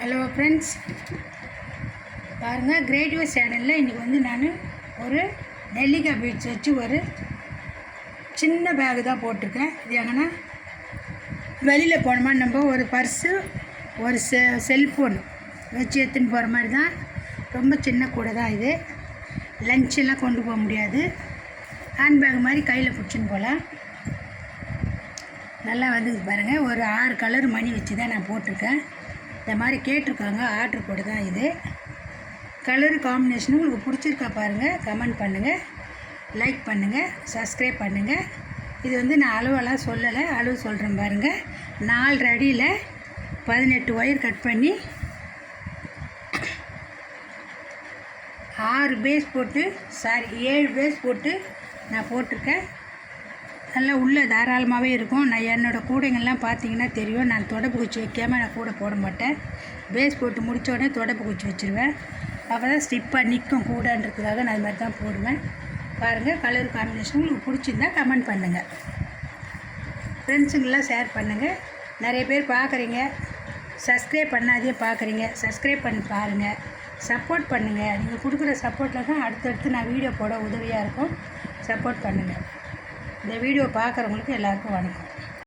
Hello friends, பாருங்கள் creative சேனலில் இன்றைக்கி நான் ஒரு நெல்லிக்காய் பீட்ஸ் வச்சு ஒரு சின்ன பேகு தான் போட்டிருக்கேன். இது எங்கன்னா வெளியில் போனோமா நம்ம ஒரு பர்ஸு ஒரு செல்ஃபோன் வச்சு எடுத்துன்னு போகிற மாதிரி தான். ரொம்ப சின்ன கூட தான் இது. லஞ்செல்லாம் கொண்டு போக முடியாது. ஹேண்ட்பேக் மாதிரி கையில் பிடிச்சின்னு போகலாம். நல்லா வந்து பாருங்கள், ஒரு 6 கலர் மணி வச்சு தான் நான் போட்டிருக்கேன். இந்த மாதிரி கேட்டிருக்காங்க, ஆர்டர் போட்டு தான் இது. கலர் காம்பினேஷனும் உங்களுக்கு பிடிச்சிருக்கா பாருங்கள், கமெண்ட் பண்ணுங்கள், லைக் பண்ணுங்கள், சப்ஸ்கிரைப் பண்ணுங்கள். இது நான் அளவெல்லாம் சொல்லலை, அளவு சொல்கிறேன் பாருங்கள். 4 அடியில் 18 ஒயர் கட் பண்ணி 6 பேஸ் போட்டு 7 பேஸ் போட்டு நான் போட்டிருக்கேன். நல்லா உள்ளே தாராளமாகவே இருக்கும். நான் என்னோடய கூடைங்கள்லாம் பார்த்தீங்கன்னா தெரியும். நான் தொடப்பு குச்சி வைக்காமல் நான் கூட போட மாட்டேன். பேஸ் போட்டு முடித்த உடனே தொடப்பு குச்சி வச்சுருவேன். அப்போ தான் ஸ்டிப்பாக நிற்கும் கூடன்றதுக்காக நான் அது மாதிரி தான் போடுவேன். பாருங்கள், கலர் காம்பினேஷன் உங்களுக்கு பிடிச்சிருந்தா கமெண்ட் பண்ணுங்கள். ஃப்ரெண்ட்ஸுங்கெல்லாம் ஷேர் பண்ணுங்கள். நிறைய பேர் பார்க்குறீங்க, சப்ஸ்கிரைப் பண்ணாதே பார்க்குறீங்க. சப்ஸ்கிரைப் பண்ணி பாருங்கள், சப்போர்ட் பண்ணுங்கள். நீங்கள் கொடுக்குற சப்போர்ட்டில் தான் அடுத்தடுத்து நான் வீடியோ போட உதவியாக இருக்கும். சப்போர்ட் பண்ணுங்கள். இந்த வீடியோ பார்க்குறவங்களுக்கு எல்லாருக்கும் வணக்கம்.